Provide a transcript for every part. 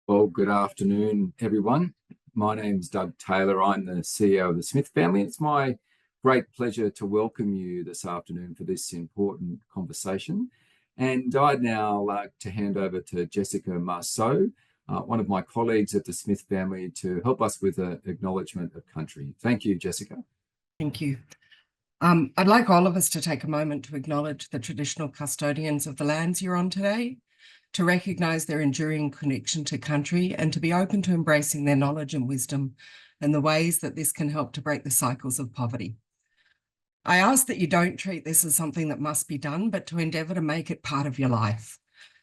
Well, good afternoon, everyone. My name's Doug Taylor. I'm the CEO of the Smith family. It's my great pleasure to welcome you this afternoon for this important conversation. And I'd now like to hand over to Jessica Marceau, one of my colleagues at the Smith family, to help us with an acknowledgement of country. Thank you, Jessica. Thank you. I'd like all of us to take a moment to acknowledge the traditional custodians of the lands you're on today, to recognise their enduring connection to country, and to be open to embracing their knowledge and wisdom and the ways that this can help to break the cycles of poverty. I ask that you don't treat this as something that must be done, but to endeavour to make it part of your life.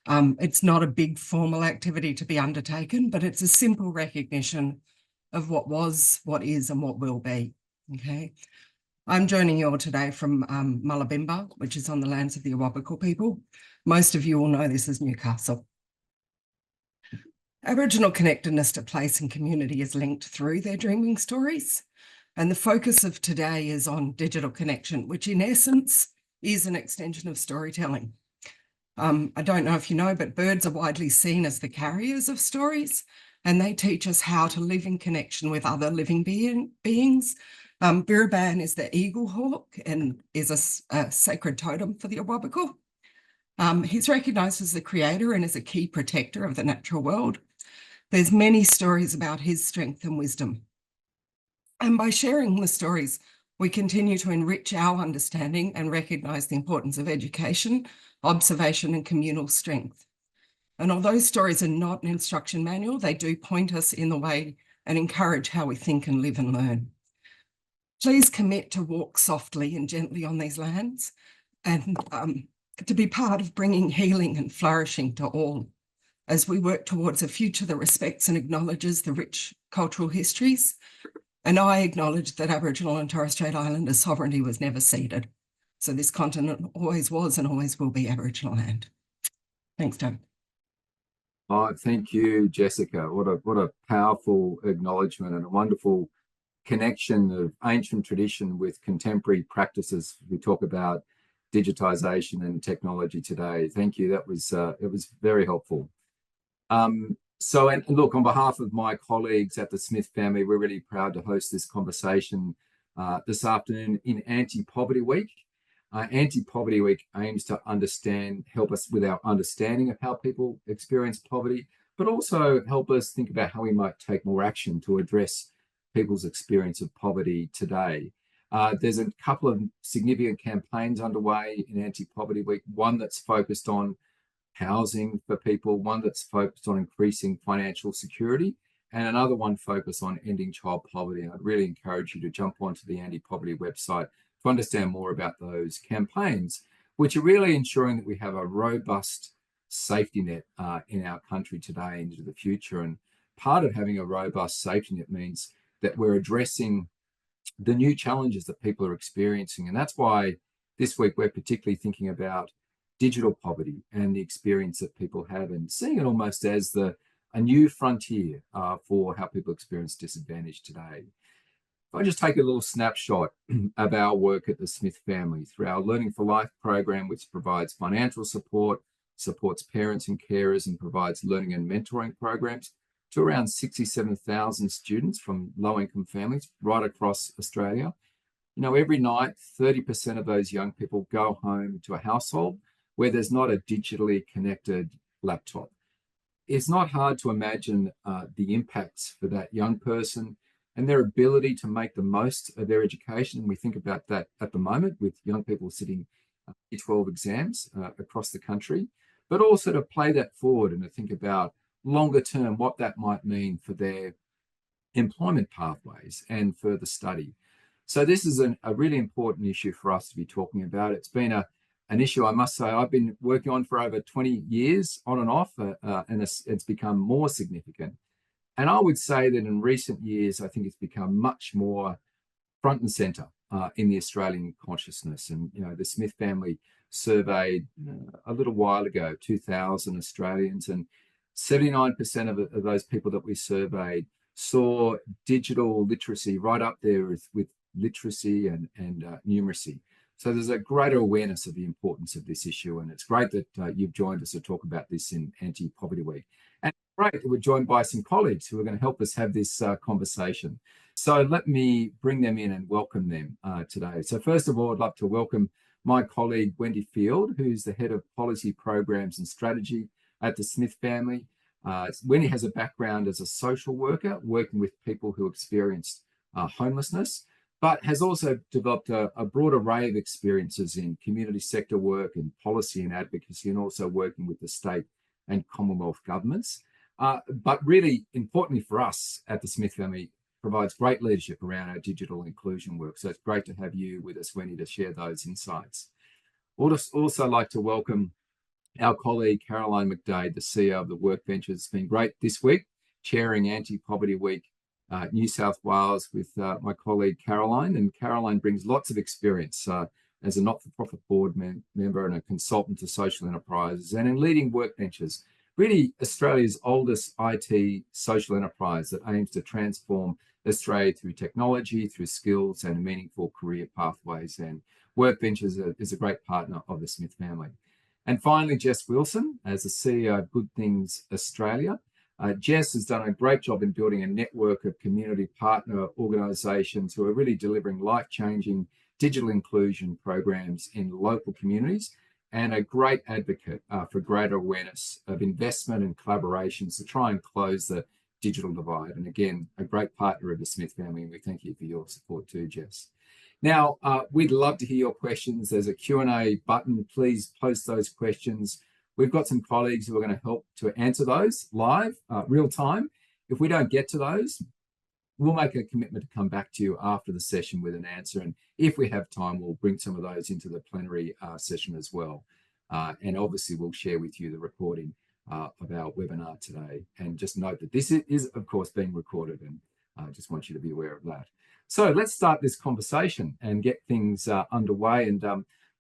It's not a big formal activity to be undertaken, but it's a simple recognition of what was, what is, and what will be. Okay. I'm joining you all today from Mullabimba, which is on the lands of the Awabakal people. Most of you will know this as Newcastle. Aboriginal connectedness to place and community is linked through their dreaming stories. And the focus of today is on digital connection, which in essence is an extension of storytelling. I don't know if you know, but birds are widely seen as the carriers of stories, and they teach us how to live in connection with other living beings. Biriban is the eagle hawk and is a sacred totem for the Awabakal. He's recognised as the creator and as a key protector of the natural world. There's many stories about his strength and wisdom. And by sharing the stories, we continue to enrich our understanding and recognise the importance of education, observation and communal strength. And although stories are not an instruction manual, they do point us in the way and encourage how we think and live and learn. Please commit to walk softly and gently on these lands and to be part of bringing healing and flourishing to all as we work towards a future that respects and acknowledges the rich cultural histories. And I acknowledge that Aboriginal and Torres Strait Islander sovereignty was never ceded. So this continent always was and always will be Aboriginal land. Thanks, Doug. Oh, thank you, Jessica. What a powerful acknowledgement and a wonderful connection of ancient tradition with contemporary practices. We talk about digitization and technology today. Thank you. That was it was very helpful. And look, on behalf of my colleagues at the Smith family, we're really proud to host this conversation this afternoon in Anti-Poverty Week. Anti-Poverty Week aims to help us with our understanding of how people experience poverty, but also help us think about how we might take more action to address people's experience of poverty today. There's a couple of significant campaigns underway in Anti-Poverty Week, one that's focused on housing for people, one that's focused on increasing financial security, and another one focused on ending child poverty. And I'd really encourage you to jump onto the Anti-Poverty website to understand more about those campaigns, which are really ensuring that we have a robust safety net in our country today and into the future. And part of having a robust safety net means that we're addressing the new challenges that people are experiencing. And that's why this week we're particularly thinking about digital poverty and the experience that people have and seeing it almost as a new frontier for how people experience disadvantage today. If I just take a little snapshot of our work at the Smith family through our Learning for Life program, which provides financial support, supports parents and carers, and provides learning and mentoring programs to around 67,000 students from low-income families right across Australia. You know, every night, 30% of those young people go home to a household where there's not a digitally connected laptop. It's not hard to imagine the impacts for that young person and their ability to make the most of their education. And we think about that at the moment with young people sitting Year 12 exams across the country, but also to play that forward and to think about longer term what that might mean for their employment pathways and further study. So this is a really important issue for us to be talking about. It's been an issue, I must say, I've been working on for over 20 years on and off, and it's become more significant. And I would say that in recent years, I think it's become much more front and center in the Australian consciousness. And, you know, the Smith family surveyed a little while ago, 2,000 Australians, and 79% of those people that we surveyed saw digital literacy right up there with literacy and numeracy. So there's a greater awareness of the importance of this issue, and it's great that you've joined us to talk about this in Anti-Poverty Week. And great that we're joined by some colleagues who are going to help us have this conversation. So let me bring them in and welcome them today. So first of all, I'd love to welcome my colleague, Wendy Field, who's the Head of Policy Programs and Strategy at the Smith family. Wendy has a background as a social worker, working with people who experienced homelessness, but has also developed a broad array of experiences in community sector work and policy and advocacy, and also working with the state and Commonwealth governments. But really importantly for us at the Smith family, provides great leadership around our digital inclusion work. So it's great to have you with us, Wendy, to share those insights. We'd also like to welcome our colleague, Caroline McDade, the CEO of the Workbenches. It's been great this week, chairing Anti-Poverty Week New South Wales with my colleague, Caroline. And Caroline brings lots of experience as a not-for-profit board member and a consultant to social enterprises, and in leading Workbenches, really Australia's oldest IT social enterprise that aims to transform Australia through technology, through skills and meaningful career pathways. And Workbenches is a great partner of the Smith family. And finally, Jess Wilson, as the CEO of Good Things Australia. Jess has done a great job in building a network of community partner organisations who are really delivering life-changing digital inclusion programs in local communities, and a great advocate for greater awareness of investment and collaborations to try and close the digital divide. And again, a great partner of the Smith family, and we thank you for your support too, Jess. Now, we'd love to hear your questions. There's a Q&A button. Please post those questions. We've got some colleagues who are going to help to answer those live, real time. If we don't get to those, we'll make a commitment to come back to you after the session with an answer. And if we have time, we'll bring some of those into the plenary session as well. And obviously, we'll share with you the recording of our webinar today. And just note that this is, of course, being recorded, and I just want you to be aware of that. So let's start this conversation and get things underway. And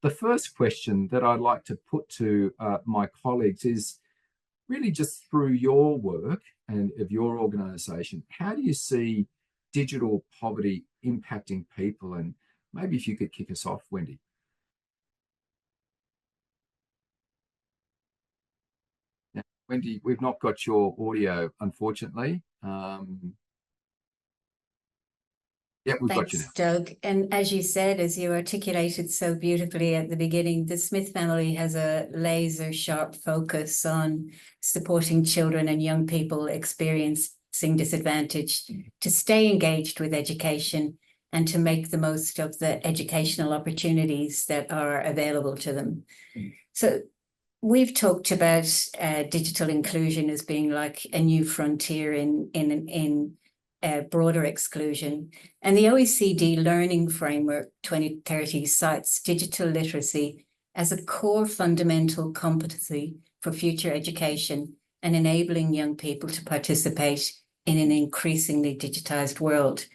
the first question that I'd like to put to my colleagues is really just through your work and of your organisation, how do you see digital poverty impacting people? And maybe if you could kick us off, Wendy. Now, Wendy, we've not got your audio, unfortunately. Yeah, we've got you now. Thanks, Doug. And as you said, as you articulated so beautifully at the beginning, the Smith family has a laser sharp focus on supporting children and young people experiencing disadvantage to stay engaged with education and to make the most of the educational opportunities that are available to them. So we've talked about digital inclusion as being like a new frontier in broader exclusion. And the OECD Learning Framework 2030 cites digital literacy as a core fundamental competency for future education and enabling young people to participate in an increasingly digitized world.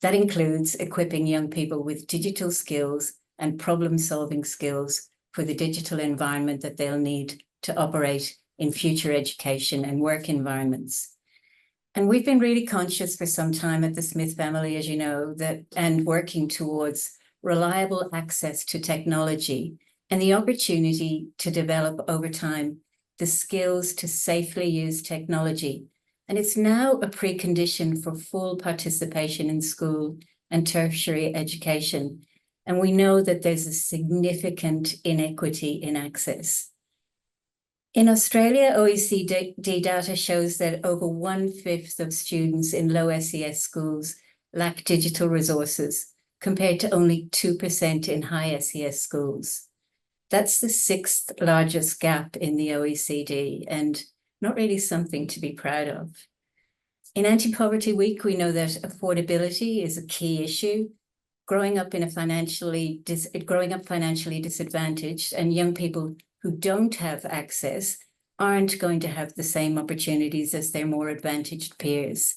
That includes equipping young people with digital skills and problem-solving skills for the digital environment that they'll need to operate in future education and work environments. And we've been really conscious for some time at the Smith family, as you know, and working towards reliable access to technology and the opportunity to develop over time the skills to safely use technology. And it's now a precondition for full participation in school and tertiary education. And we know that there's a significant inequity in access. In Australia, OECD data shows that over 1/5 of students in low SES schools lack digital resources, compared to only 2% in high SES schools. That's the 6th largest gap in the OECD, and not really something to be proud of. In Anti-Poverty Week, we know that affordability is a key issue. Growing up financially disadvantaged, and young people who don't have access aren't going to have the same opportunities as their more advantaged peers.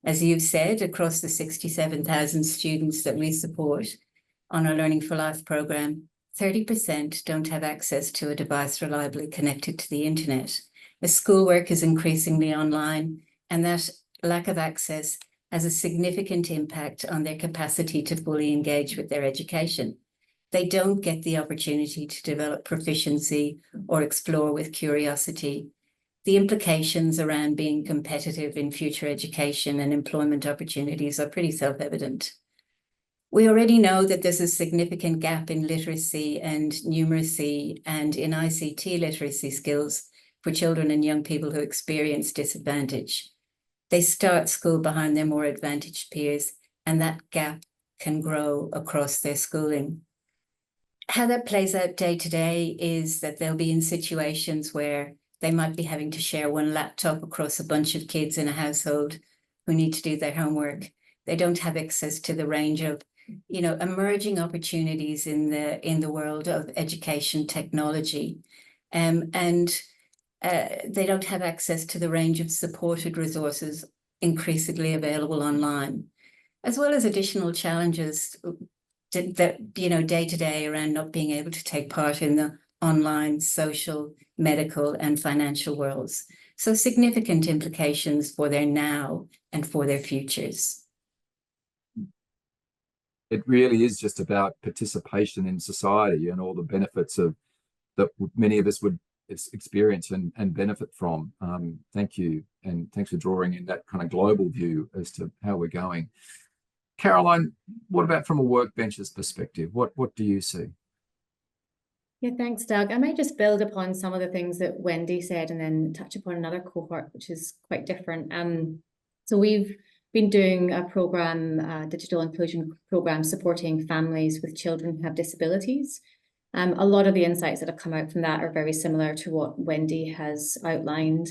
As you've said, across the 67,000 students that we support on our Learning for Life program, 30% don't have access to a device reliably connected to the internet. As schoolwork is increasingly online, and that lack of access has a significant impact on their capacity to fully engage with their education. they don't get the opportunity to develop proficiency or explore with curiosity. The implications around being competitive in future education and employment opportunities are pretty self-evident. We already know that there's a significant gap in literacy and numeracy and in ICT literacy skills for children and young people who experience disadvantage. They start school behind their more advantaged peers, and that gap can grow across their schooling. How that plays out day to day is that they'll be in situations where they might be having to share one laptop across a bunch of kids in a household who need to do their homework. They don't have access to the range of, emerging opportunities in the world of education technology. And they don't have access to the range of supported resources increasingly available online, as well as additional challenges that, day to day around not being able to take part in the online, social, medical, and financial worlds. So significant implications for their now and for their futures. It really is just about participation in society and all the benefits of that many of us would experience and benefit from. Thank you. And thanks for drawing in that kind of global view as to how we're going. Caroline, what about from a workbench's perspective? What do you see? Yeah, thanks, Doug. I might just build upon some of the things that Wendy said and then touch upon another cohort, which is quite different. So we've been doing a program, digital inclusion program, supporting families with children who have disabilities. A lot of the insights that have come out from that are very similar to what Wendy has outlined.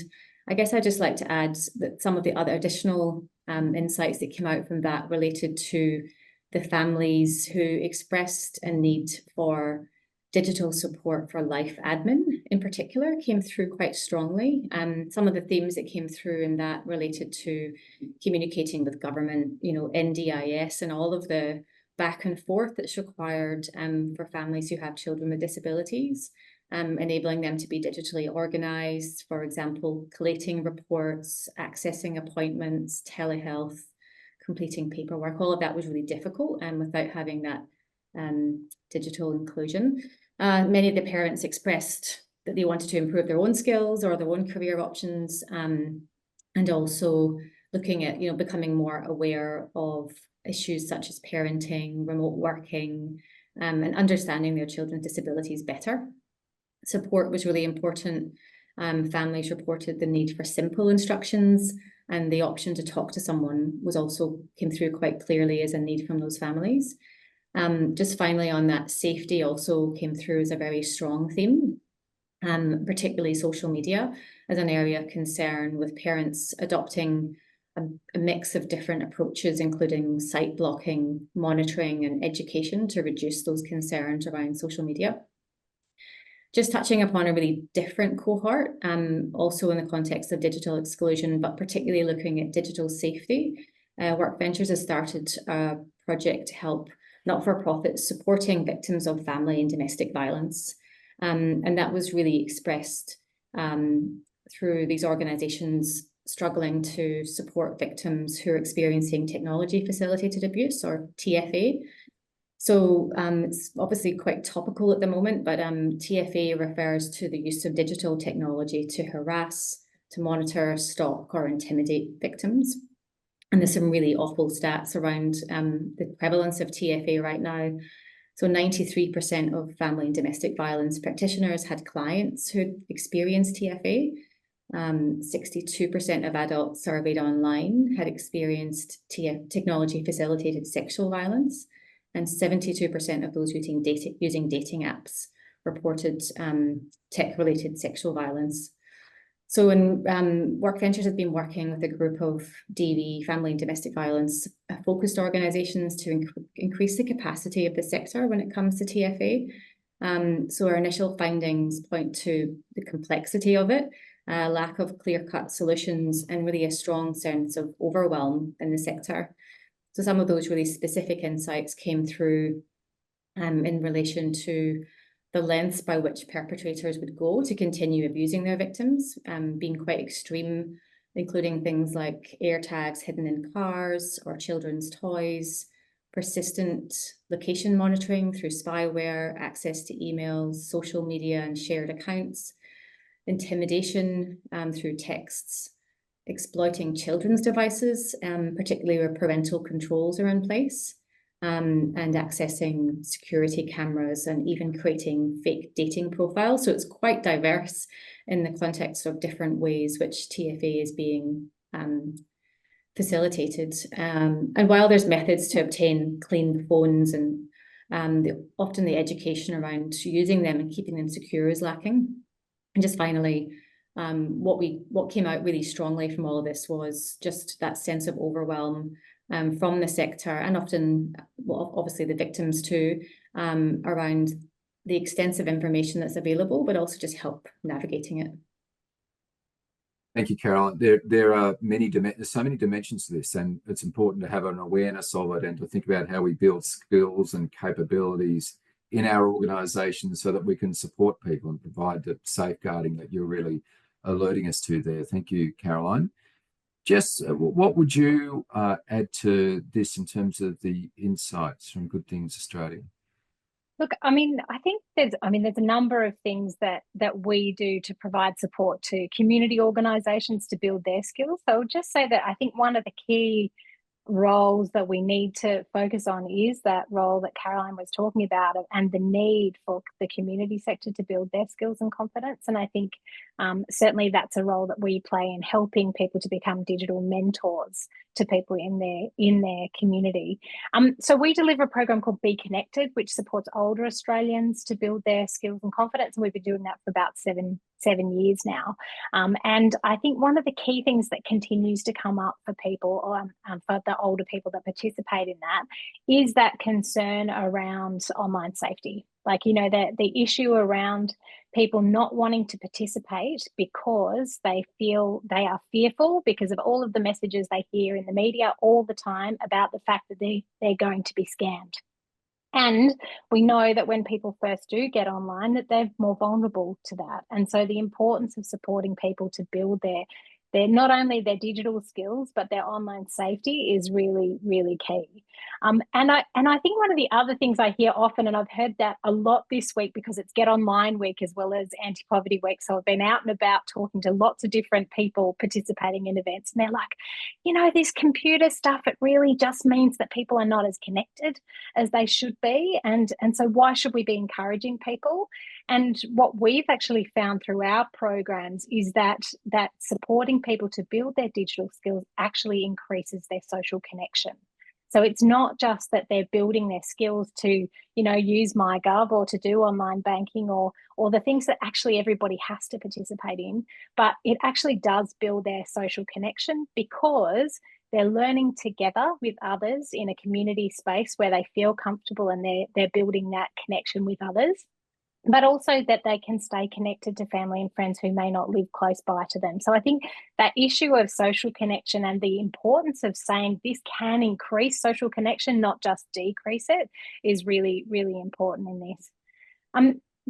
I guess I'd just like to add that some of the other additional insights that came out from that related to the families who expressed a need for digital support for life admin in particular came through quite strongly. Some of the themes that came through in that related to communicating with government, NDIS and all of the back and forth that's required for families who have children with disabilities, enabling them to be digitally organised, for example, collating reports, accessing appointments, telehealth, completing paperwork. All of that was really difficult and without having that digital inclusion. Many of the parents expressed that they wanted to improve their own skills or their own career options, and also looking at, becoming more aware of issues such as parenting, remote working, and understanding their children's disabilities better. Support was really important. Families reported the need for simple instructions, and the option to talk to someone came through quite clearly as a need from those families. Just finally on that, safety also came through as a very strong theme, particularly social media as an area of concern, with parents adopting a mix of different approaches, including site blocking, monitoring, and education to reduce those concerns around social media. Just touching upon a really different cohort, also in the context of digital exclusion, but particularly looking at digital safety. Workventures has started a project to help not-for-profits supporting victims of family and domestic violence. And that was really expressed through these organisations struggling to support victims who are experiencing technology-facilitated abuse, or TFA. So it's obviously quite topical at the moment, but TFA refers to the use of digital technology to harass, to monitor, stalk, or intimidate victims. And there's some really awful stats around the prevalence of TFA right now. So 93% of family and domestic violence practitioners had clients who experienced TFA. 62% of adults surveyed online had experienced technology-facilitated sexual violence, and 72% of those using dating apps reported tech-related sexual violence. So in Workventures has been working with a group of DV, family and domestic violence focused organisations to increase the capacity of the sector when it comes to TFA. So our initial findings point to the complexity of it, lack of clear-cut solutions, and really a strong sense of overwhelm in the sector. So some of those really specific insights came through in relation to the lengths by which perpetrators would go to continue abusing their victims, being quite extreme, including things like air tags hidden in cars or children's toys, persistent location monitoring through spyware, access to emails, social media and shared accounts, intimidation through texts, exploiting children's devices, particularly where parental controls are in place, and accessing security cameras and even creating fake dating profiles. So it's quite diverse in the context of different ways which TFA is being facilitated. And while there's methods to obtain clean phones and often the education around using them and keeping them secure is lacking. And just finally, what came out really strongly from all of this was just that sense of overwhelm from the sector and often, well, obviously the victims too, around the extensive information that's available, but also just help navigating it. Thank you, Caroline. There are so many dimensions to this, and it's important to have an awareness of it and to think about how we build skills and capabilities in our organisations so that we can support people and provide the safeguarding that you're really alerting us to there. Thank you, Caroline. Jess, what would you add to this in terms of the insights from Good Things Australia? Look, I mean, I think there's a number of things that we do to provide support to community organisations to build their skills. So I would just say that I think one of the key roles that we need to focus on is that role that Caroline was talking about and the need for the community sector to build their skills and confidence. And I think certainly that's a role that we play in helping people to become digital mentors to people in their community. So we deliver a program called Be Connected, which supports older Australians to build their skills and confidence. And we've been doing that for about seven years now. And I think one of the key things that continues to come up for people, or for the older people that participate in that, is that concern around online safety. Like, you know, the issue around people not wanting to participate because they feel they are fearful because of all of the messages they hear in the media all the time about the fact that they're going to be scammed. And we know that when people first do get online, that they're more vulnerable to that. And so the importance of supporting people to build their not only their digital skills, but their online safety is really, really key. And I think one of the other things I hear often, and I've heard that a lot this week because it's Get Online Week as well as Anti-Poverty Week. So I've been out and about talking to lots of different people participating in events. And they're like, you know, this computer stuff, it really just means that people are not as connected as they should be. And so why should we be encouraging people? And what we've actually found through our programs is that supporting people to build their digital skills actually increases their social connection. So it's not just that they're building their skills to, you know, use MyGov or to do online banking or the things that actually everybody has to participate in, but it actually does build their social connection because they're learning together with others in a community space where they feel comfortable and they're building that connection with others, but also that they can stay connected to family and friends who may not live close by to them. So I think that issue of social connection and the importance of saying this can increase social connection, not just decrease it, is really, really important in this.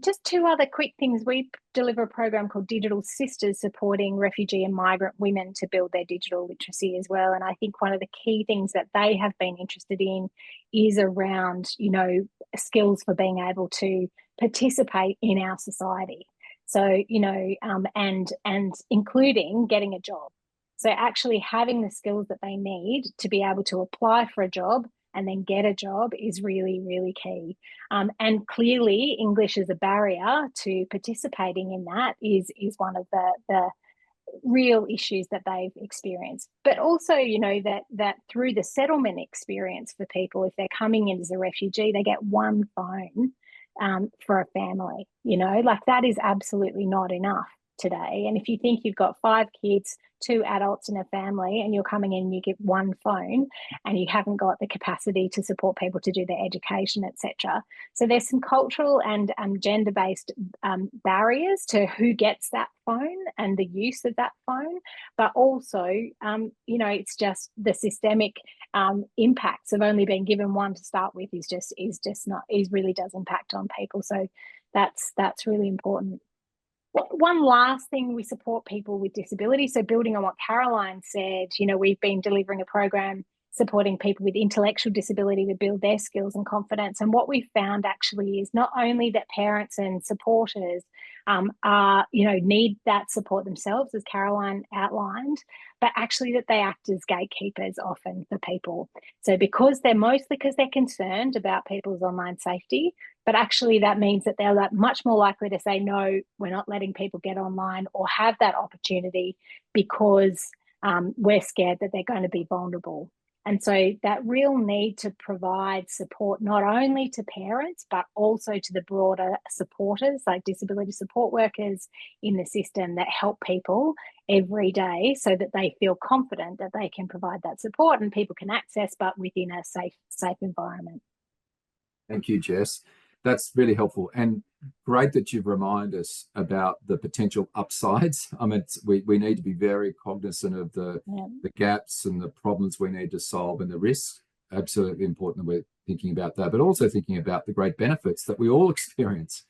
Just two other quick things. We deliver a program called Digital Sisters, supporting refugee and migrant women to build their digital literacy as well. And I think one of the key things that they have been interested in is around, you know, skills for being able to participate in our society. So, you know, and including getting a job. So actually having the skills that they need to be able to apply for a job and then get a job is really, really key. And clearly English as a barrier to participating in that is one of the real issues that they've experienced. But also, you know, that through the settlement experience for people, if they're coming in as a refugee, they get one phone for a family, you know, like that is absolutely not enough today. And if you think you've got 5 kids, 2 adults in a family, and you're coming in and you get one phone and you haven't got the capacity to support people to do their education, etc. So there's some cultural and gender-based barriers to who gets that phone and the use of that phone, but also, you know, it's just the systemic impacts of only being given one to start with is really does impact on people. So that's really important. One last thing, we support people with disability. So building on what Caroline said, you know, we've been delivering a program supporting people with intellectual disability to build their skills and confidence. And what we've found actually is not only that parents and supporters are, need that support themselves, as Caroline outlined, but actually that they act as gatekeepers often for people. So because they're concerned about people's online safety, but actually that means that they're much more likely to say, no, we're not letting people get online or have that opportunity because we're scared that they're going to be vulnerable. And so that real need to provide support not only to parents, but also to the broader supporters, like disability support workers in the system that help people every day so that they feel confident that they can provide that support and people can access, but within a safe environment. Thank you, Jess. That's really helpful, and great that you've reminded us about the potential upsides. I mean, we need to be very cognizant of the gaps and the problems we need to solve and the risks. Absolutely important that we're thinking about that, but also thinking about the great benefits that we all experience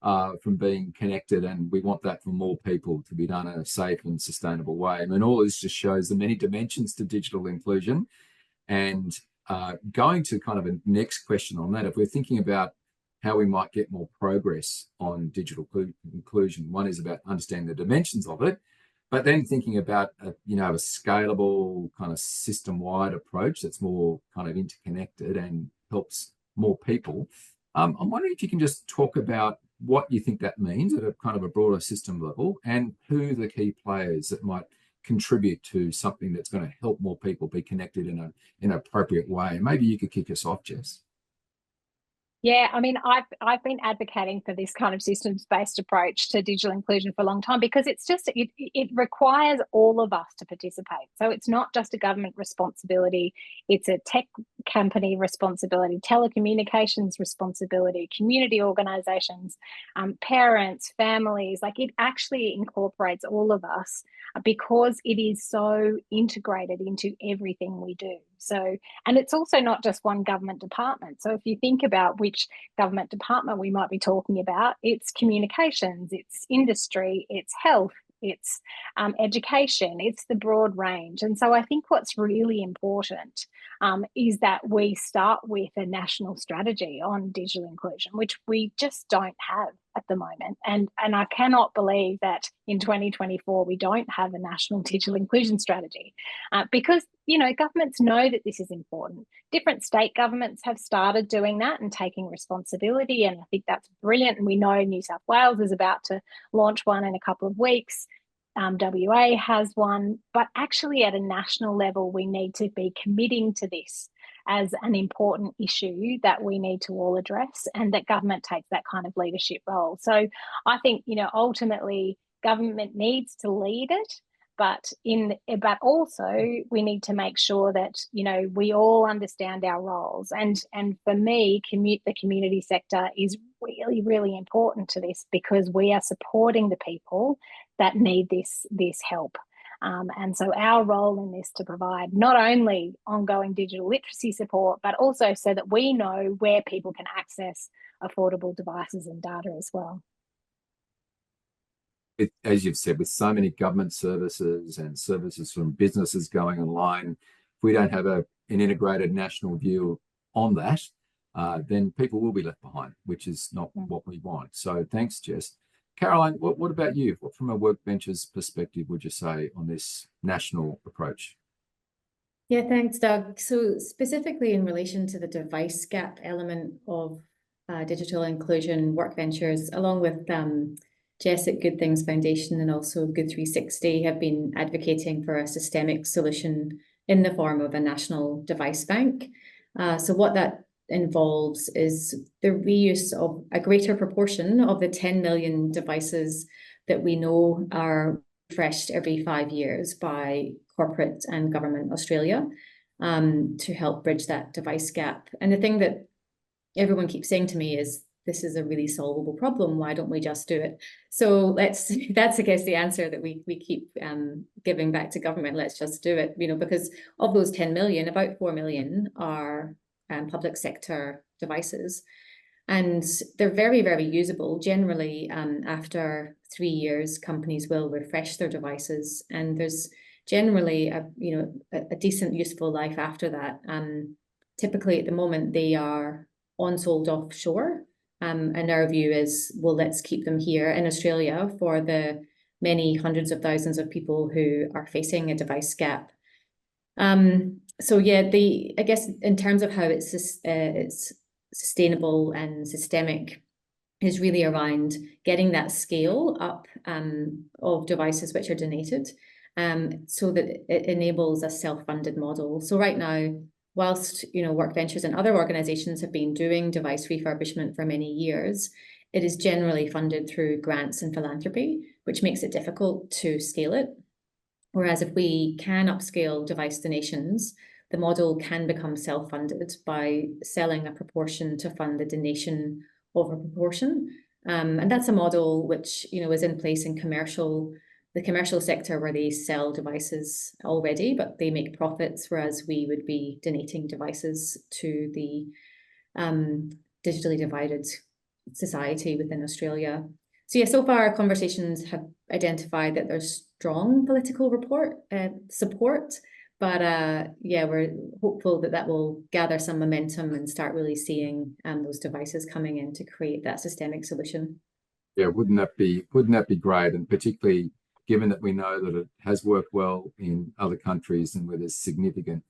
from being connected, and we want that for more people to be done in a safe and sustainable way. I mean, all this just shows the many dimensions to digital inclusion. And going to kind of a next question on that, if we're thinking about how we might get more progress on digital inclusion, one is about understanding the dimensions of it, but then thinking about a scalable kind of system-wide approach that's more kind of interconnected and helps more people. I'm wondering if you can just talk about what you think that means at a kind of a broader system level, and who the key players that might contribute to something that's going to help more people be connected in an appropriate way. Maybe you could kick us off, Jess. Yeah, I mean, I've been advocating for this kind of systems-based approach to digital inclusion for a long time, because it requires all of us to participate. So it's not just a government responsibility, it's a tech company responsibility, telecommunications responsibility, community organisations, parents, families. Like, it actually incorporates all of us because it is so integrated into everything we do. So, and it's also not just one government department. So if you think about which government department we might be talking about, it's communications, it's industry, it's health, it's education, it's the broad range. And so I think what's really important is that we start with a national strategy on digital inclusion, which we just don't have at the moment. And I cannot believe that in 2024 we don't have a national digital inclusion strategy because, governments know that this is important. Different state governments have started doing that and taking responsibility, and I think that's brilliant. And we know New South Wales is about to launch one in a couple of weeks. WA has one, but actually at a national level, we need to be committing to this as an important issue that we need to all address, and that government takes that kind of leadership role. So I think, ultimately government needs to lead it, but also we need to make sure that, we all understand our roles. And for me, the community sector is really, really important to this, because we are supporting the people that need this help. And so our role in this to provide not only ongoing digital literacy support, but also so that we know where people can access affordable devices and data as well. As you've said, with so many government services and services from businesses going online, if we don't have an integrated national view on that, then people will be left behind, which is not what we want. So thanks, Jess. Caroline, what about you? What, from a Workbench's perspective, would you say on this national approach? Yeah, thanks, Doug. So specifically in relation to the device gap element of digital inclusion, Workbenchers, along with Jess at Good Things Foundation and also Good 360, have been advocating for a systemic solution in the form of a national device bank. So what that involves is the reuse of a greater proportion of the 10 million devices that we know are refreshed every 5 years by corporate and government Australia, to help bridge that device gap. And the thing that everyone keeps saying to me is, this is a really solvable problem. Why don't we just do it? So that's, I guess, the answer that we keep giving back to government. Let's just do it, because of those 10 million, about 4 million are public sector devices. And they're very, very usable. Generally, after 3 years, companies will refresh their devices. And there's generally a decent, useful life after that. Typically at the moment they are on-sold offshore, and our view is, well, let's keep them here in Australia for the many hundreds of thousands of people who are facing a device gap. So yeah, I guess in terms of how it's sustainable and systemic is really around getting that scale up of devices which are donated, so that it enables a self-funded model. So right now, whilst Work Ventures and other organizations have been doing device refurbishment for many years, it is generally funded through grants and philanthropy, which makes it difficult to scale it. Whereas if we can upscale device donations, the model can become self-funded by selling a proportion to fund the donation of a proportion. And that's a model which is in place in the commercial sector, where they sell devices already, but they make profits, whereas we would be donating devices to the digitally divided society within Australia. So yeah, so far our conversations have identified that there's strong political support, but yeah, we're hopeful that will gather some momentum and start really seeing those devices coming in to create that systemic solution. Yeah, wouldn't that be great? And particularly given that we know that it has worked well in other countries and where there's significant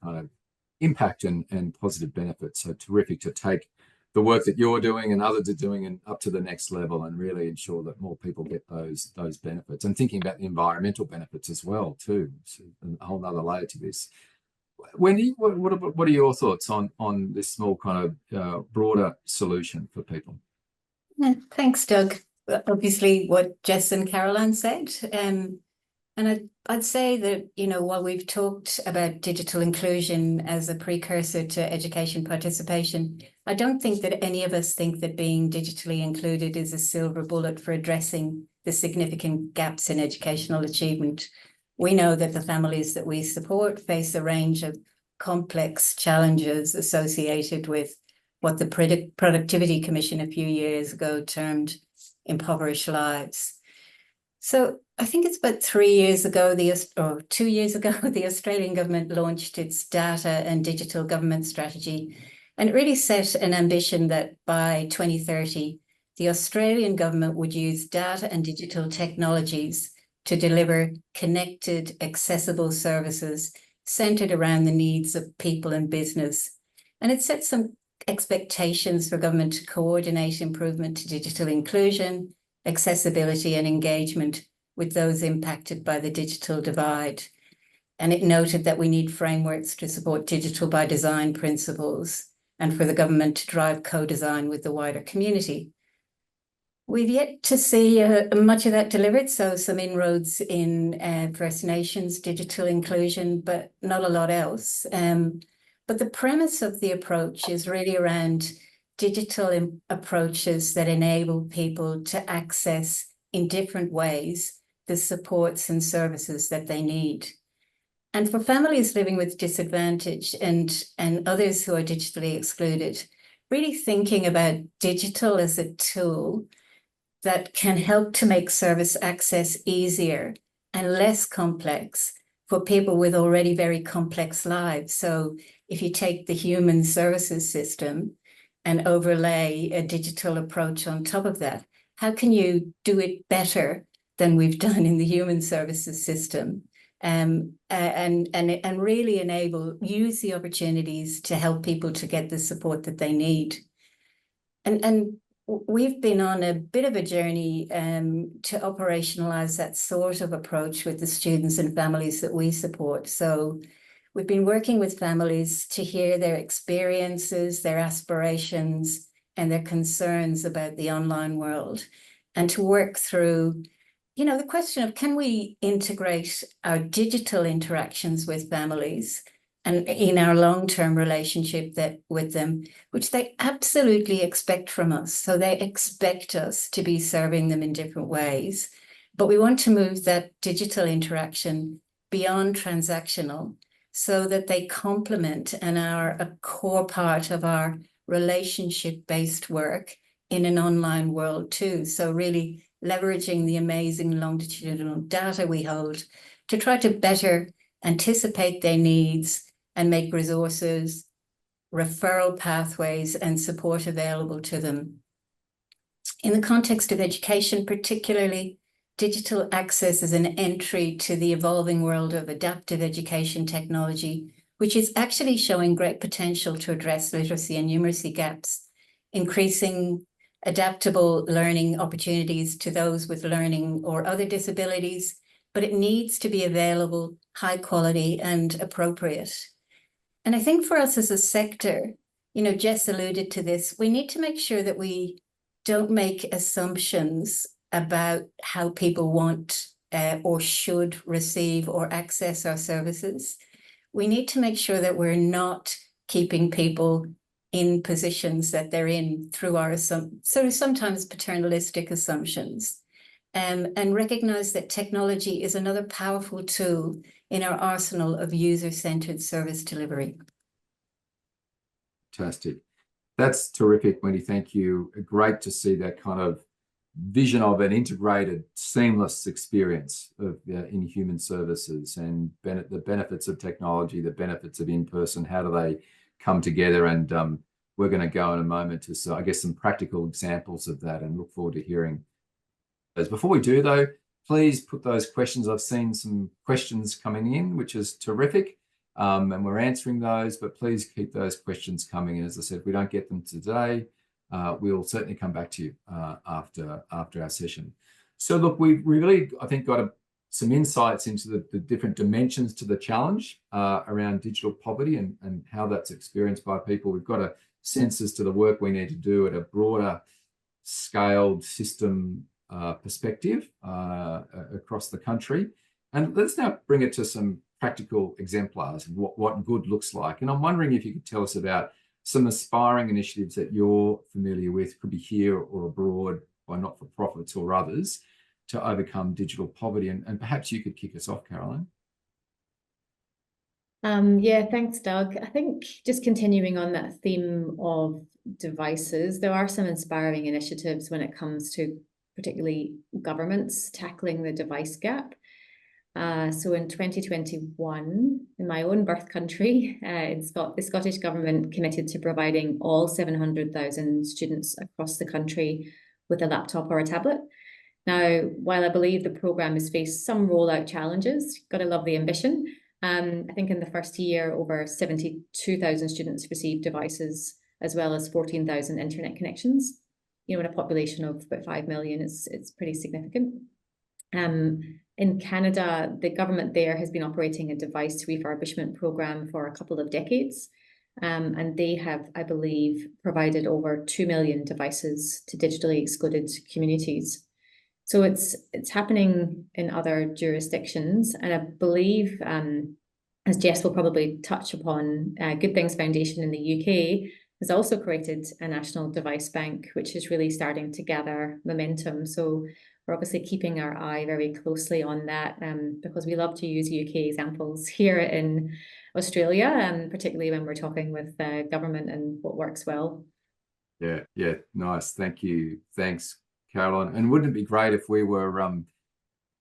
impact and positive benefits. So terrific to take the work that you're doing and others are doing and up to the next level, and really ensure that more people get those benefits, and thinking about the environmental benefits as well too. So a whole nother layer to this. Wendy, what are your thoughts on this small kind of broader solution for people? Yeah, thanks, Doug. Obviously, what Jess and Caroline said, and I'd say that, while we've talked about digital inclusion as a precursor to education participation, I don't think that any of us think that being digitally included is a silver bullet for addressing the significant gaps in educational achievement. We know that the families that we support face a range of complex challenges associated with what the Productivity Commission a few years ago termed impoverished lives. So I think it's about 3 years ago, 2 years ago, the Australian government launched its data and digital government strategy. And it really set an ambition that by 2030, the Australian government would use data and digital technologies to deliver connected, accessible services centered around the needs of people and business. And it set some expectations for government to coordinate improvement to digital inclusion, accessibility and engagement with those impacted by the digital divide. And it noted that we need frameworks to support digital by design principles, and for the government to drive co-design with the wider community. We've yet to see much of that delivered, so some inroads in First Nations digital inclusion, but not a lot else. But the premise of the approach is really around digital approaches that enable people to access in different ways the supports and services that they need. And for families living with disadvantage and others who are digitally excluded, really thinking about digital as a tool that can help to make service access easier and less complex for people with already very complex lives. So if you take the human services system and overlay a digital approach on top of that, how can you do it better than we've done in the human services system? And really use the opportunities to help people to get the support that they need. And we've been on a bit of a journey to operationalize that sort of approach with the students and families that we support. So we've been working with families to hear their experiences, their aspirations, and their concerns about the online world, and to work through, the question of, can we integrate our digital interactions with families and in our long-term relationship with them, which they absolutely expect from us. So they expect us to be serving them in different ways. But we want to move that digital interaction beyond transactional so that they complement and are a core part of our relationship-based work in an online world too. So really leveraging the amazing longitudinal data we hold to try to better anticipate their needs, and make resources, referral pathways, and support available to them. In the context of education particularly, digital access is an entry to the evolving world of adaptive education technology, which is actually showing great potential to address literacy and numeracy gaps, increasing adaptable learning opportunities to those with learning or other disabilities, but it needs to be available, high quality, and appropriate. And I think for us as a sector, you know, Jess alluded to this, we need to make sure that we don't make assumptions about how people want or should receive or access our services. We need to make sure that we're not keeping people in positions that they're in through our sort of sometimes paternalistic assumptions, and recognize that technology is another powerful tool in our arsenal of user-centered service delivery. Fantastic. That's terrific, Wendy. Thank you. Great to see that kind of vision of an integrated, seamless experience of in human services, and the benefits of technology, the benefits of in-person. How do they come together? And we're going to go in a moment to, I guess, some practical examples of that, and look forward to hearing those. Before we do, though, please put those questions. I've seen some questions coming in, which is terrific. And we're answering those, but please keep those questions coming. And as I said, if we don't get them today, we'll certainly come back to you after our session. So look, we've really, I think, got some insights into the different dimensions to the challenge around digital poverty and how that's experienced by people. We've got a sense as to the work we need to do at a broader scaled system perspective across the country. And let's now bring it to some practical exemplars of what good looks like. And I'm wondering if you could tell us about some aspiring initiatives that you're familiar with, could be here or abroad, by not-for-profits or others, to overcome digital poverty. And perhaps you could kick us off, Caroline. Yeah, thanks, Doug. I think just continuing on that theme of devices, there are some inspiring initiatives when it comes to particularly governments tackling the device gap. So in 2021, in my own birth country, the Scottish Government committed to providing all 700,000 students across the country with a laptop or a tablet. Now, while I believe the programme has faced some rollout challenges, gotta love the ambition. I think in the first year, over 72,000 students received devices, as well as 14,000 internet connections. You know, in a population of about 5 million, it's pretty significant. In Canada, the government there has been operating a device refurbishment program for a couple of decades. And they have, I believe, provided over 2 million devices to digitally excluded communities. So it's happening in other jurisdictions. And I believe, as Jess will probably touch upon, Good Things Foundation in the UK has also created a national device bank, which is really starting to gather momentum. So we're obviously keeping our eye very closely on that, because we love to use UK examples here in Australia, and particularly when we're talking with government and what works well. Yeah, nice. Thank you. Thanks, Caroline. And wouldn't it be great if we were,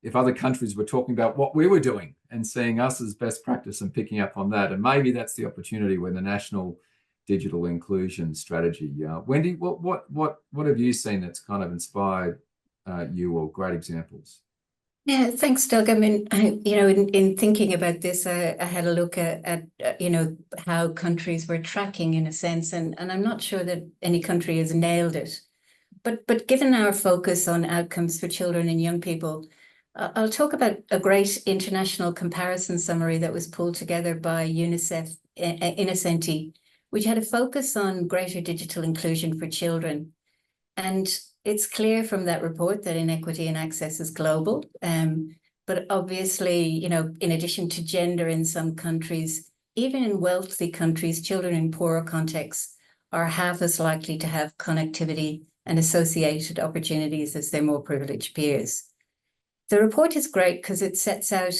if other countries were talking about what we were doing and seeing us as best practice and picking up on that? And maybe that's the opportunity when the national digital inclusion strategy. Wendy, what have you seen that's kind of inspired you, or great examples? Yeah, thanks, Doug. I mean, in thinking about this, I had a look at how countries were tracking in a sense, and I'm not sure that any country has nailed it. But given our focus on outcomes for children and young people, I'll talk about a great international comparison summary that was pulled together by UNICEF Innocenti, which had a focus on greater digital inclusion for children. And it's clear from that report that inequity in access is global. But obviously, in addition to gender in some countries, even in wealthy countries, children in poorer contexts are half as likely to have connectivity and associated opportunities as their more privileged peers. The report is great because it sets out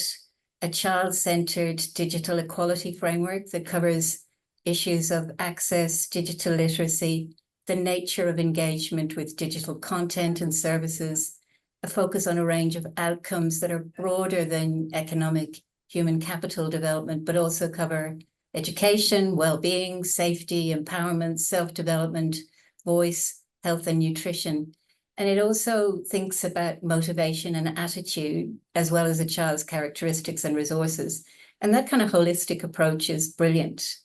a child-centered digital equality framework that covers issues of access, digital literacy, the nature of engagement with digital content and services, a focus on a range of outcomes that are broader than economic human capital development, but also cover education, well-being, safety, empowerment, self-development, voice, health and nutrition. And it also thinks about motivation and attitude, as well as a child's characteristics and resources. And that kind of holistic approach is brilliant.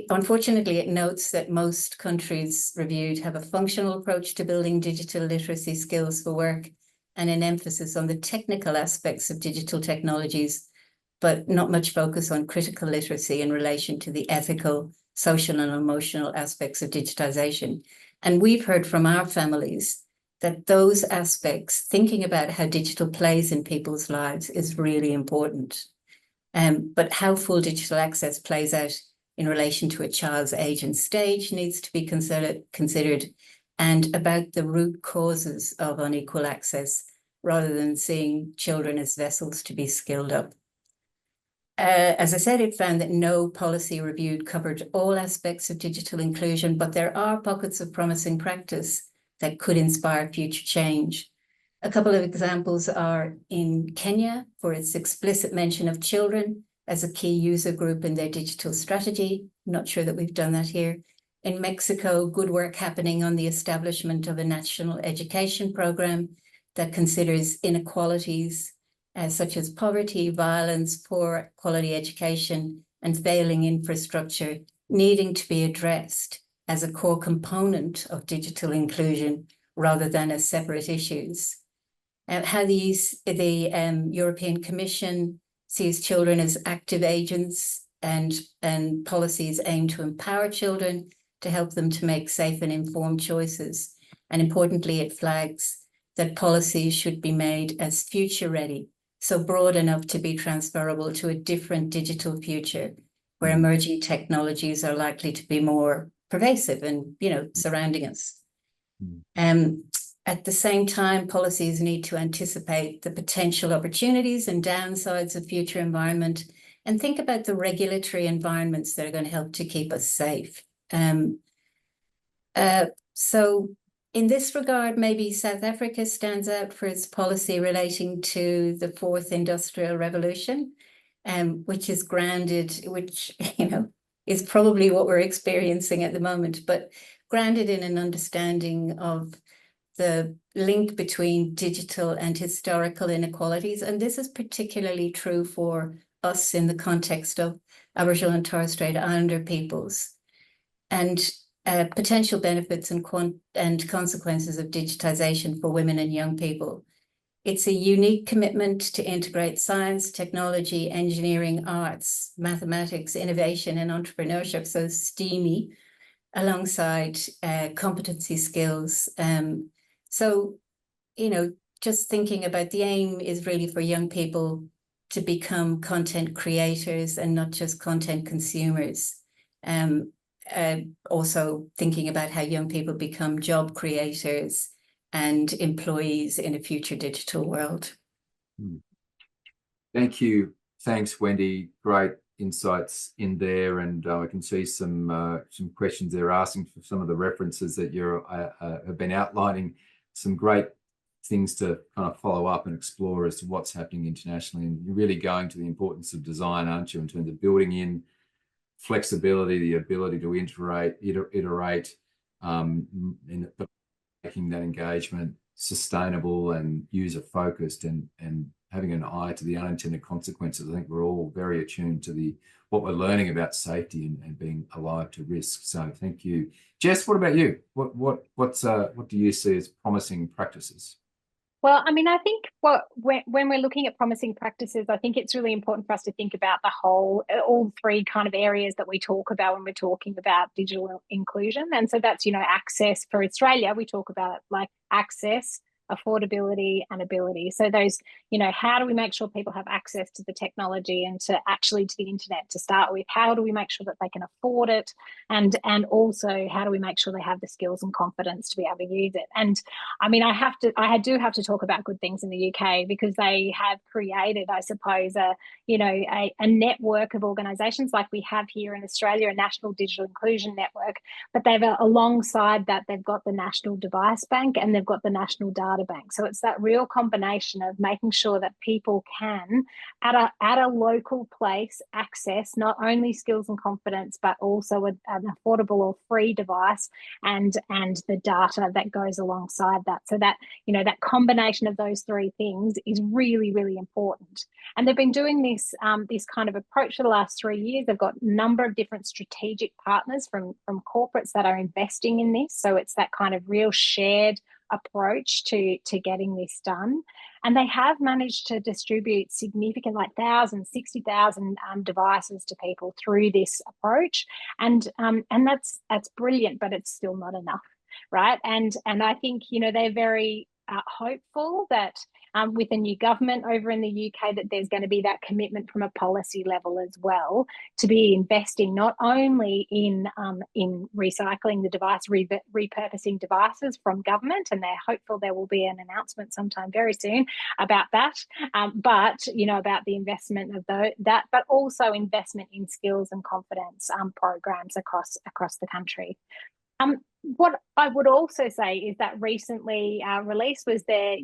Unfortunately, it notes that most countries reviewed have a functional approach to building digital literacy skills for work and an emphasis on the technical aspects of digital technologies, but not much focus on critical literacy in relation to the ethical, social, and emotional aspects of digitization. And we've heard from our families that those aspects, thinking about how digital plays in people's lives, is really important. But how full digital access plays out in relation to a child's age and stage needs to be considered, and about the root causes of unequal access, rather than seeing children as vessels to be skilled up. As I said, it found that no policy reviewed covered all aspects of digital inclusion, but there are pockets of promising practice that could inspire future change. A couple of examples are in Kenya, for its explicit mention of children as a key user group in their digital strategy. I'm not sure that we've done that here. In Mexico, good work happening on the establishment of a national education program that considers inequalities such as poverty, violence, poor quality education, and failing infrastructure needing to be addressed as a core component of digital inclusion rather than as separate issues. How the European Commission sees children as active agents, and policies aim to empower children to help them to make safe and informed choices. And importantly, it flags that policies should be made as future ready, so broad enough to be transferable to a different digital future where emerging technologies are likely to be more pervasive and, surrounding us. At the same time, policies need to anticipate the potential opportunities and downsides of future environment and think about the regulatory environments that are going to help to keep us safe. So in this regard, maybe South Africa stands out for its policy relating to the fourth industrial revolution, which is grounded, which, is probably what we're experiencing at the moment, but grounded in an understanding of the link between digital and historical inequalities. And this is particularly true for us in the context of Aboriginal and Torres Strait Islander peoples, and potential benefits and consequences of digitization for women and young people. It's a unique commitment to integrate science, technology, engineering, arts, mathematics, innovation, and entrepreneurship, so STEAMy, alongside competency skills. So, just thinking about the aim is really for young people to become content creators and not just content consumers. Also thinking about how young people become job creators and employees in a future digital world. Thank you. Thanks, Wendy. Great insights in there, and I can see some questions they're asking for some of the references that you have been outlining. Some great things to kind of follow up and explore as to what's happening internationally. And you're really going to the importance of design, aren't you, in terms of building in flexibility, the ability to iterate, but making that engagement sustainable and user-focused, and having an eye to the unintended consequences. I think we're all very attuned to what we're learning about safety and being alive to risk. So thank you. Jess, what about you? What do you see as promising practices? Well, I mean, I think when we're looking at promising practices, I think it's really important for us to think about all three kind of areas that we talk about when we're talking about digital inclusion. And so that's, access. For Australia, we talk about like access, affordability, and ability. So those, how do we make sure people have access to the technology and to the internet to start with? How do we make sure that they can afford it? And also, how do we make sure they have the skills and confidence to be able to use it? And I mean, I do have to talk about good things in the UK, because they have created, I suppose, a network of organisations like we have here in Australia, a national digital inclusion network. But alongside that, they've got the National Device Bank and they've got the National Data data bank. So it's that real combination of making sure that people can, at a local place, access not only skills and confidence, but also an affordable or free device and the data that goes alongside that. So that, that combination of those three things is really, really important. And they've been doing this kind of approach for the last 3 years. They've got a number of different strategic partners from corporates that are investing in this. So it's that kind of real shared approach to getting this done. And they have managed to distribute significant, like 60,000 devices to people through this approach. And that's brilliant, but it's still not enough, right? And I think, they're very hopeful that with the new government over in the UK, that there's going to be that commitment from a policy level as well to be investing not only in recycling the device, repurposing devices from government, and they're hopeful there will be an announcement sometime very soon about that, but about the investment of that, but also investment in skills and confidence programs across the country. What I would also say is that recently released was the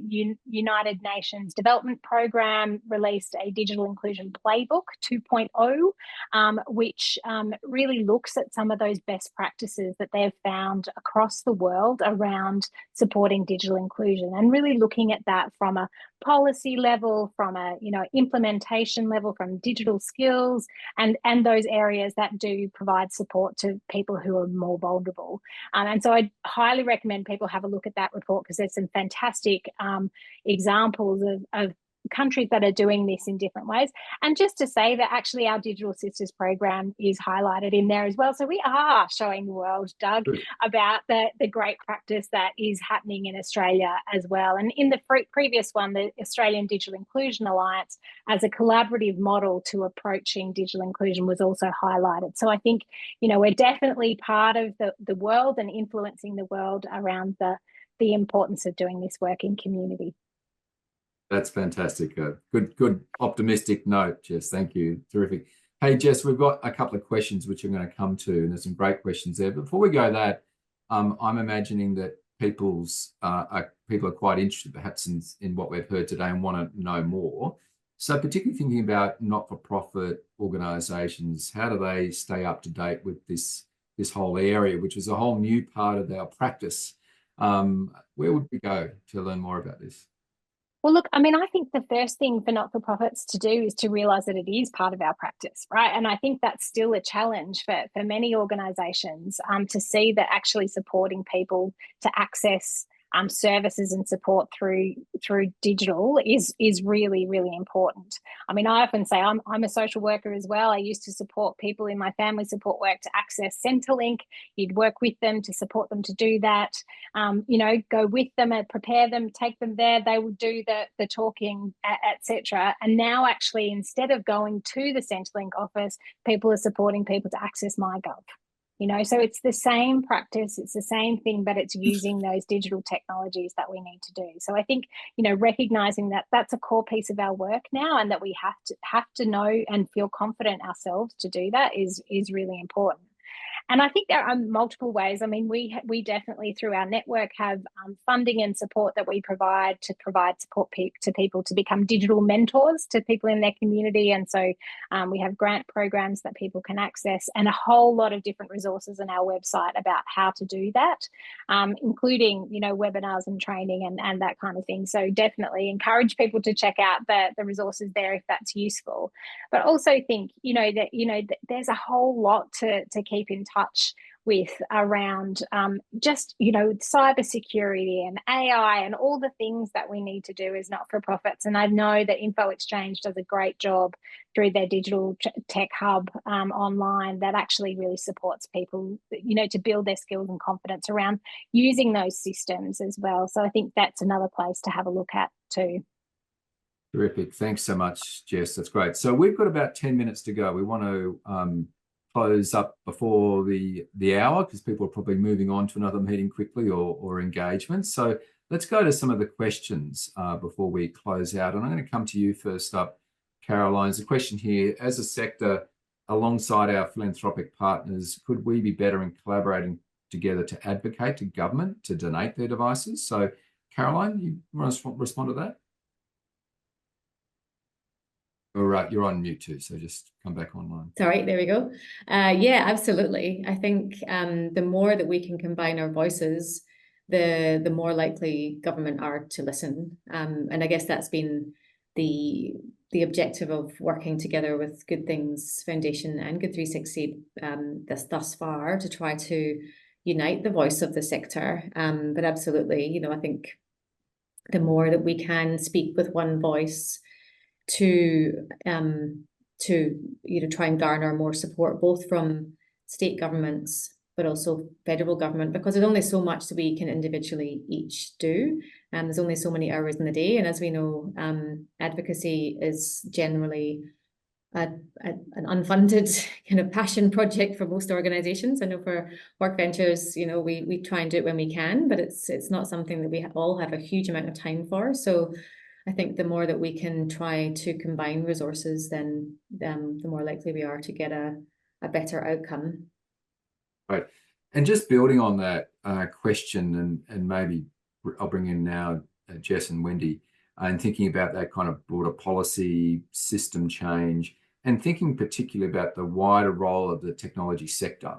United Nations Development Program released a Digital Inclusion Playbook 2.0, which really looks at some of those best practices that they've found across the world around supporting digital inclusion, and really looking at that from a policy level, from a implementation level, from digital skills and those areas that do provide support to people who are more vulnerable. And so I highly recommend people have a look at that report, because there's some fantastic examples of countries that are doing this in different ways. And just to say that actually our Digital Sisters program is highlighted in there as well. So we are showing the world, Doug, about the great practice that is happening in Australia as well. And in the previous one, the Australian Digital Inclusion Alliance, as a collaborative model to approaching digital inclusion, was also highlighted. So I think, we're definitely part of the world and influencing the world around the importance of doing this work in community. That's fantastic. Good optimistic note, Jess. Thank you. Terrific. Hey, Jess, we've got a couple of questions which I'm going to come to, and there's some great questions there. But before we go that, I'm imagining that people are quite interested perhaps in what we've heard today and want to know more. So particularly thinking about not-for-profit organisations, how do they stay up to date with this whole area, which is a whole new part of our practice? Where would we go to learn more about this? Well, look, I think the first thing for not-for-profits to do is to realise that it is part of our practice, right? And I think that's still a challenge for many organisations to see that actually supporting people to access services and support through digital is really, really important. I often say I'm a social worker as well. I used to support people in my family support work to access Centrelink. You'd work with them to support them to do that. Go with them and prepare them, take them there. They would do the talking, etc. And now actually, instead of going to the Centrelink office, people are supporting people to access MyGov. So it's the same practice, it's the same thing, but it's using those digital technologies that we need to do. So I think, recognizing that that's a core piece of our work now, and that we have to know and feel confident ourselves to do that is really important. And I think there are multiple ways. We definitely, through our network, have funding and support that we provide support to people to become digital mentors to people in their community. And so we have grant programs that people can access, and a whole lot of different resources on our website about how to do that, including, webinars and training and that kind of thing. So definitely encourage people to check out the resources there if that's useful. But also think, that there's a whole lot to keep in touch with around just cybersecurity and AI and all the things that we need to do as not-for-profits. And I know that Info Exchange does a great job through their digital tech hub online that actually really supports people, to build their skills and confidence around using those systems as well. So I think that's another place to have a look at too. Terrific. Thanks so much, Jess. That's great. So we've got about 10 minutes to go. We want to close up before the hour, because people are probably moving on to another meeting quickly or engagement. So let's go to some of the questions before we close out. And I'm going to come to you first up, Caroline. There's a question here. As a sector, alongside our philanthropic partners, could we be better in collaborating together to advocate to government to donate their devices? So Caroline, you want to respond to that? All right, you're on mute too, so just come back online. Sorry, there we go. Yeah, absolutely. I think the more that we can combine our voices, the more likely government are to listen. And I guess that's been the objective of working together with Good Things Foundation and Good 360 thus far, to try to unite the voice of the sector. But absolutely, you know, I think the more that we can speak with one voice to try and garner more support, both from state governments but also federal government, because there's only so much that we can individually each do, and there's only so many hours in the day. And as we know, advocacy is generally an unfunded kind of passion project for most organizations. I know for Work Ventures, you know, we try and do it when we can, but it's not something that we all have a huge amount of time for. So I think the more that we can try to combine resources, then the more likely we are to get a better outcome. Right. And just building on that question, and maybe I'll bring in now Jess and Wendy, and thinking about that kind of broader policy system change, and thinking particularly about the wider role of the technology sector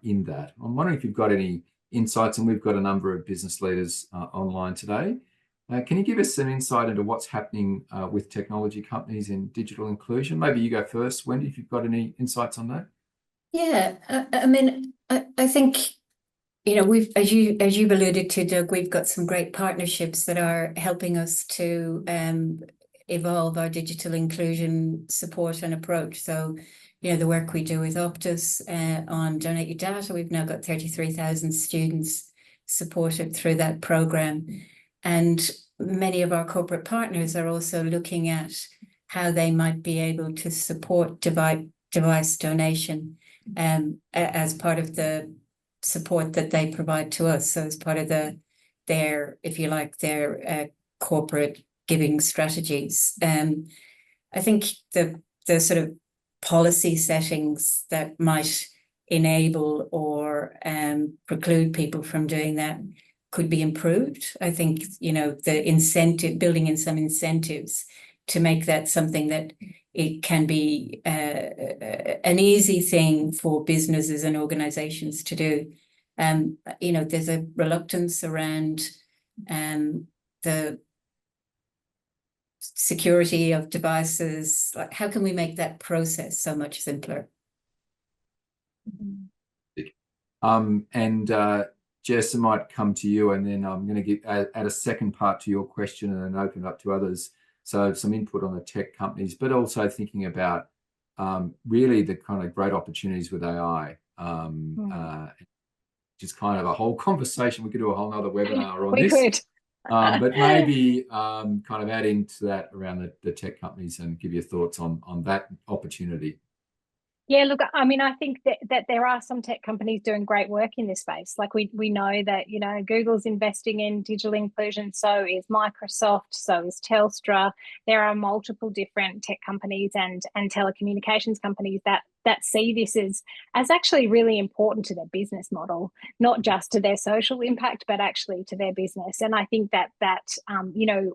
in that. I'm wondering if you've got any insights, and we've got a number of business leaders online today. Can you give us some insight into what's happening with technology companies in digital inclusion? Maybe you go first, Wendy, if you've got any insights on that. Yeah, I mean, I think, you know, we've, as you've alluded to, Doug, we've got some great partnerships that are helping us to evolve our digital inclusion support and approach. So, you know, the work we do with Optus on Donate Your Data, we've now got 33,000 students supported through that program. And many of our corporate partners are also looking at how they might be able to support device donation as part of the support that they provide to us. So as part of their, if you like, their corporate giving strategies. I think the sort of policy settings that might enable or preclude people from doing that could be improved. I think, you know, the incentive, building in some incentives to make that something that it can be an easy thing for businesses and organizations to do. You know, there's a reluctance around the security of devices. Like, how can we make that process so much simpler? Jess, I might come to you, and then I'm going to add a second part to your question and then open it up to others. So some input on the tech companies, but also thinking about really the kind of great opportunities with AI, which is kind of a whole conversation. We could do a whole nother webinar on this. We could. But maybe kind of add into that around the tech companies and give your thoughts on that opportunity. Yeah, look, I mean, I think that there are some tech companies doing great work in this space. Like we know that, you know, Google's investing in digital inclusion, so is Microsoft, so is Telstra. There are multiple different tech companies and telecommunications companies that see this as actually really important to their business model, not just to their social impact, but actually to their business. And I think that you know,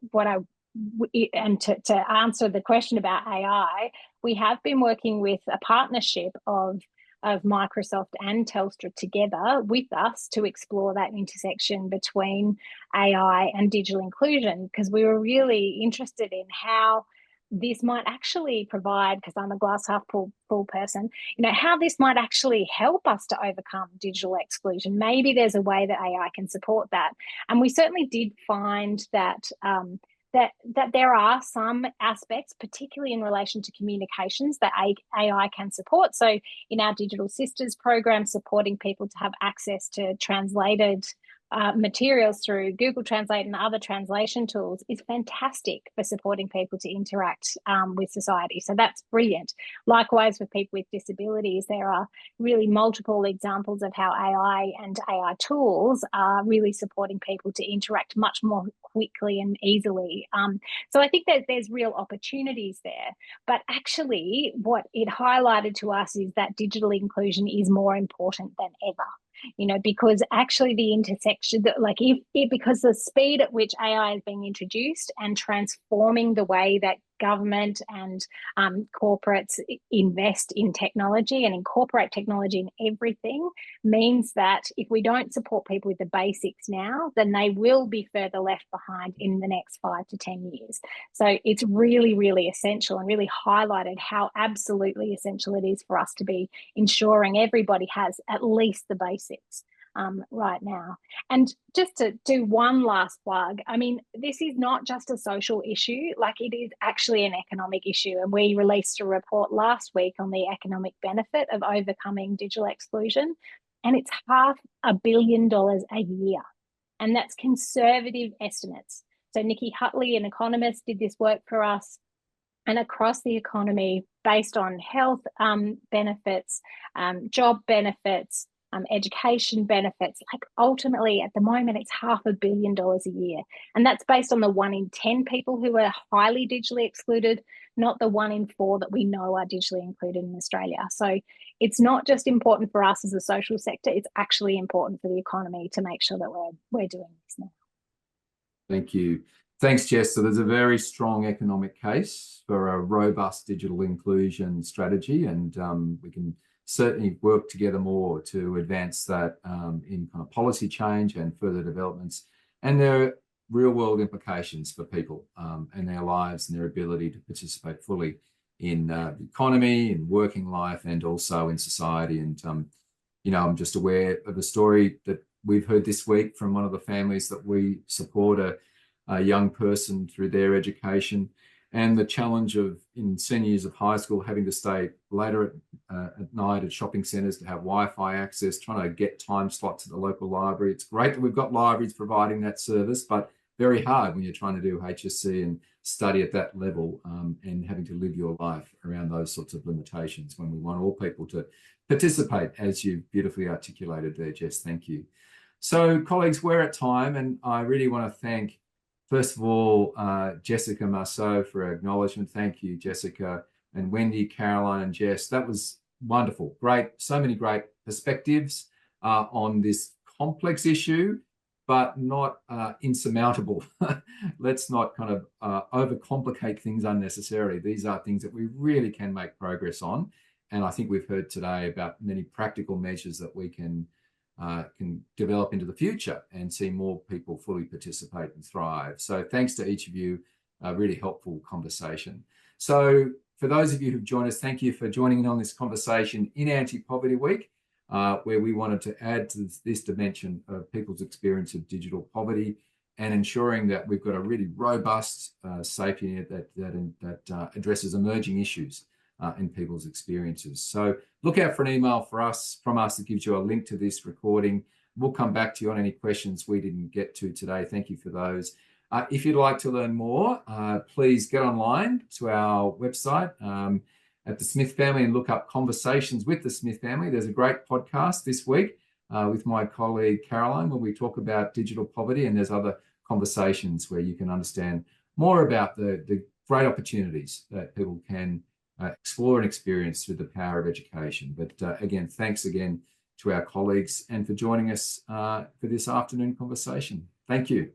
to answer the question about AI, we have been working with a partnership of Microsoft and Telstra together with us to explore that intersection between AI and digital inclusion, because we were really interested in how this might actually provide, because I'm a glass half full person, you know, how this might actually help us to overcome digital exclusion. Maybe there's a way that AI can support that. And we certainly did find that that there are some aspects, particularly in relation to communications, that AI can support. So in our Digital Sisters program, supporting people to have access to translated materials through Google Translate and other translation tools is fantastic for supporting people to interact with society. So that's brilliant. Likewise, with people with disabilities, there are really multiple examples of how AI and AI tools are really supporting people to interact much more quickly and easily. So I think that there's real opportunities there. But actually, what it highlighted to us is that digital inclusion is more important than ever. you know, because actually the intersection, like because the speed at which AI is being introduced and transforming the way that government and corporates invest in technology and incorporate technology in everything means that if we don't support people with the basics now, then they will be further left behind in the next 5 to 10 years. So it's really, really essential, and really highlighted how absolutely essential it is for us to be ensuring everybody has at least the basics right now. And just to do one last plug, I mean, this is not just a social issue, like it is actually an economic issue. And we released a report last week on the economic benefit of overcoming digital exclusion, and it's $500 million a year. And that's conservative estimates. So Nikki Hutley, an economist, did this work for us. And across the economy, based on health benefits, job benefits, education benefits, like ultimately at the moment, it's $500 million a year. And that's based on the 1 in 10 people who are highly digitally excluded, not the 1 in 4 that we know are digitally included in Australia. So it's not just important for us as a social sector, it's actually important for the economy to make sure that we're doing this now. Thank you. Thanks, Jess. So there's a very strong economic case for a robust digital inclusion strategy, and we can certainly work together more to advance that in kind of policy change and further developments. And there are real-world implications for people and their lives and their ability to participate fully in the economy, in working life, and also in society. And, you know, I'm just aware of a story that we've heard this week from one of the families that we support, a young person through their education, and the challenge of, in senior years of high school, having to stay later at night at shopping centres to have Wi-Fi access, trying to get time slots at the local library. It's great that we've got libraries providing that service, but very hard when you're trying to do HSC and study at that level and having to live your life around those sorts of limitations, when we want all people to participate, as you beautifully articulated there, Jess. Thank you. So, colleagues, we're at time, and I really want to thank, first of all, Jessica Marceau for her acknowledgement. Thank you, Jessica, and Wendy, Caroline, and Jess. That was wonderful. Great. So many great perspectives on this complex issue, but not insurmountable. Let's not kind of overcomplicate things unnecessarily. These are things that we really can make progress on. And I think we've heard today about many practical measures that we can develop into the future and see more people fully participate and thrive. So thanks to each of you, a really helpful conversation. So for those of you who've joined us, thank you for joining in on this conversation in Anti-Poverty Week, where we wanted to add to this dimension of people's experience of digital poverty and ensuring that we've got a really robust safety net that addresses emerging issues in people's experiences. So look out for an email from us that gives you a link to this recording. We'll come back to you on any questions we didn't get to today. Thank you for those. If you'd like to learn more, please get online to our website at the Smith Family and look up Conversations with the Smith Family. There's a great podcast this week with my colleague Caroline, where we talk about digital poverty, and there's other conversations where you can understand more about the great opportunities that people can explore and experience through the power of education. But again, thanks again to our colleagues and for joining us for this afternoon conversation. Thank you.